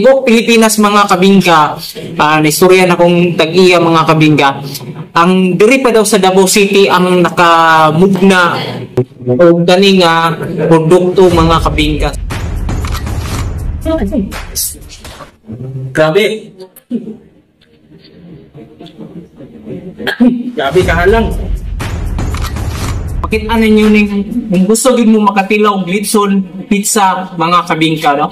Go Pilipinas mga kabingka, naistorya na kong tag-iya mga kabingka. Ang diri pa daw sa Davao City ang nakamugna o ganing produkto mga kabingka. Grabe. Grabe kahalang. Pakita ninyo ning kung gusto gid mo makatilaw og litson pizza mga kabingka, no?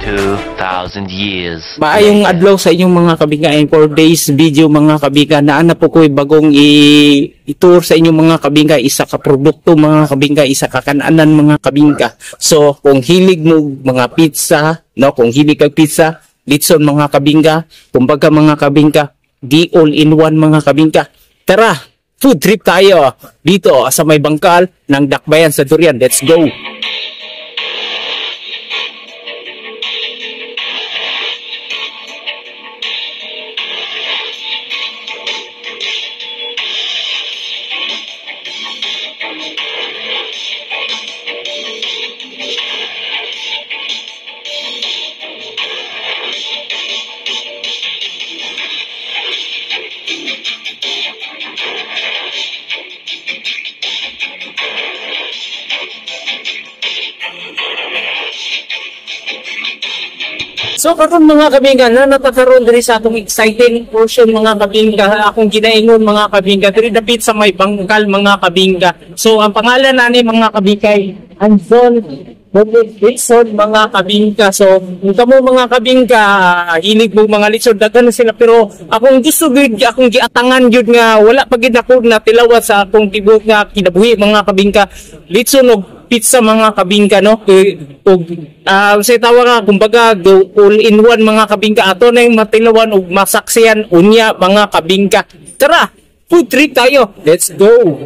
2,000 years. Maayong adlaw sa inyong mga kabingka, and for days video mga kabingka, naa na po ko'y bagong i-tour sa inyong mga kabingka, isa ka produkto mga kabingka, isa ka kananan mga kabingka. So kung hilig mo mga pizza, no, kung hilig kag pizza, litson mga kabingka, kumbaga mga kabingka, di all in one mga kabingka. Tara, food trip tayo dito sa may bangkal ng Dakbayan sa Durian. Let's go. So karon mga kabingka, na natataron diri sa atong exciting portion mga kabingka, akong ginaingon mga kabingka, diri dapit sa may bangkal mga kabingka. So ang pangalan nani mga kabingka ay Anzon Litson mga kabingka. So kamo mga kabingka, hilig mo mga litson, daghan sila, pero akong gusto gid, akong giatangan gyud nga wala pa gid ako na tilawat sa akong tibuok nga kinabuhi mga kabingka, litson og pizza mga kabingka, no? Sa tawa nga, kumbaga, all in one mga kabingka, ato na yung matilawan o masaksiyan unya mga kabingka. Tara, food trip tayo. Let's go!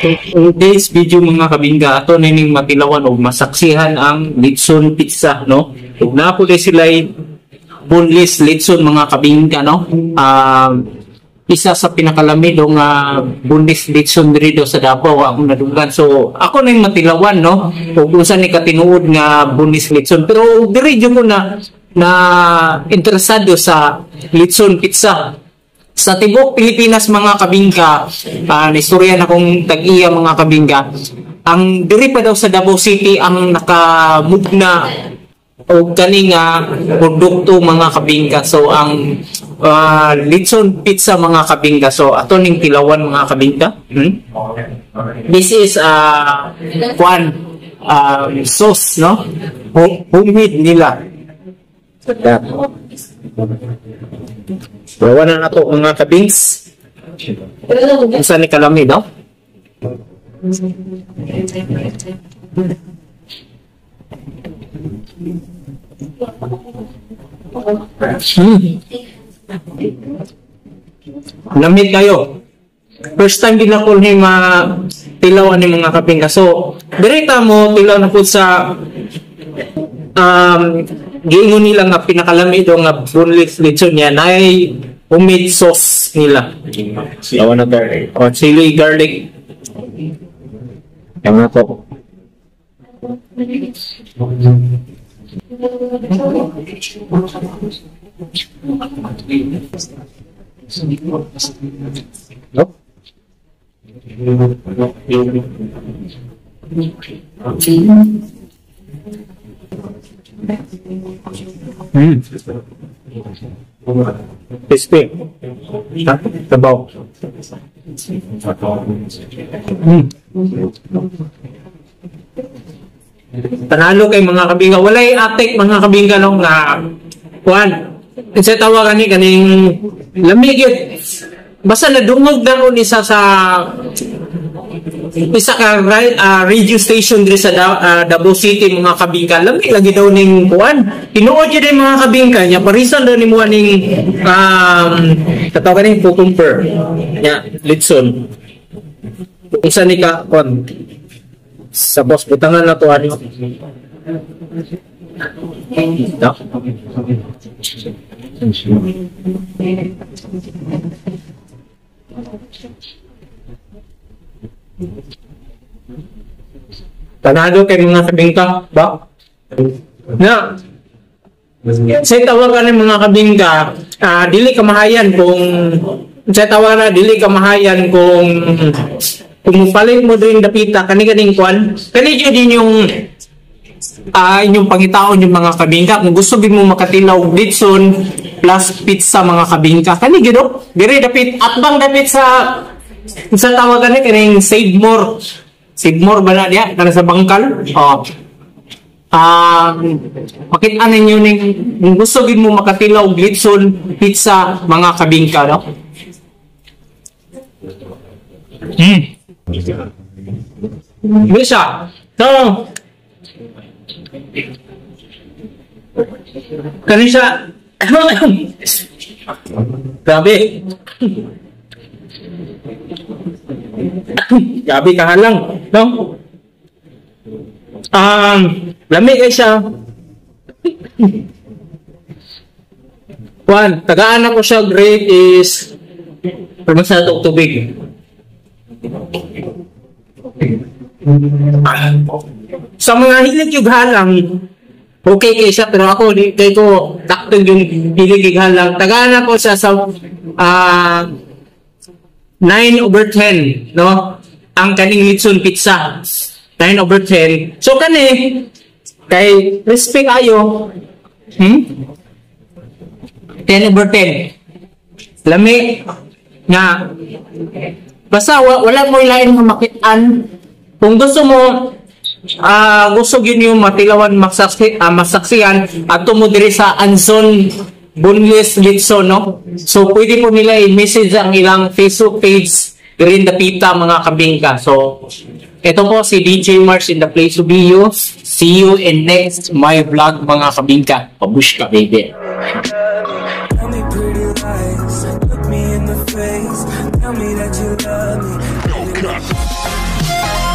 Today's video mga kabingka, ato na ning matilawan o masaksihan ang Litson Pizza, no? Ug na po sila boneless Litson mga kabingka, no? Isa sa pinakalamid nga boneless Litson dito sa Davao akong nadugan. So ako na yung matilawan, no? Ug unsa ni katinuod nga boneless Litson, pero diri jud ko na interesado sa Litson Pizza. Sa tibok Pilipinas mga kabingka, naistorya na kong tag-iya mga kabingka, ang diri pa daw sa Davao City ang nakamugna o kaning produkto mga kabingka. So ang Litson Pizza mga kabingka, so ato ning tilawan mga kabingka. This is sauce, no? Homemade nila. Bawa na nato mga kabings. Isa ni kalami, no? Lamig kayo. First time din ako ni tilawan ni mga kabingka. So, direta mo tilaw na po sa giingon nila nga pinakalamid o nga boneless Litson niya na ay homemade sauce nila. Awan na to. O, chili, garlic. Ayan na to. No? Crispy. Sabaw. Panalo kay mga kabingka. Walay atik mga kabingka nung kuan. Kasi tawagan ni kaning lamig yun. Basta nadungog na ron isa ka radio station diri sa Davao City mga kabingka. Lamig lagi daw ning kuan. Tinuod yun mga kabingka niya. Parisan daw ni mo ning tatawagan ning cucumber. Nya, Litson. Isa ni ka kuan. Sa boss butangan na to ano. Tanado kay mga kabingka ba? Na sa tawagan ng mga kabingka, dili kamahayan kung kung mupalit mo din dapita kani-kaning kwan, kani din yung inyong pangitaon yung mga kabingka. Kung gusto din mo makatilaw Litson plus pizza mga kabingka, kani gino dire dapit atbang dapit sa tawagan ni kaning Save More ba na diya kana sa bangkal. Makita ninyo ning kung gusto din mo makatilaw Litson pizza mga kabingka, no? Bisa. So, kanisa. Grabe. Grabe kahalang, no? Lamig ay siya. Juan, tagaan ako siya grade is permasal to tubig. Sa mga hilig yung halang, okay kay siya, pero ako, kay ko, takto yung hilig yung halang. Tagaan ako siya sa 9/10, no? Ang kaning Litson Pizza. 9/10. So, kani, kay crispy kayo, 10/10. Lami, nga, basta wala mo ilain nga makitaan. Kung gusto mo gusto yun yung matilawan masaksihan at mo diri sa Anson Boneless Litson, no? So pwede po nila i-message ang ilang Facebook page Green Dapita mga kabingka. So ito po si DJ Mars in the place to be you. See you in next my vlog mga kabingka. Pabush ka baby. Tell me pretty lies, look me in the face, tell me that you love me. Kabinga.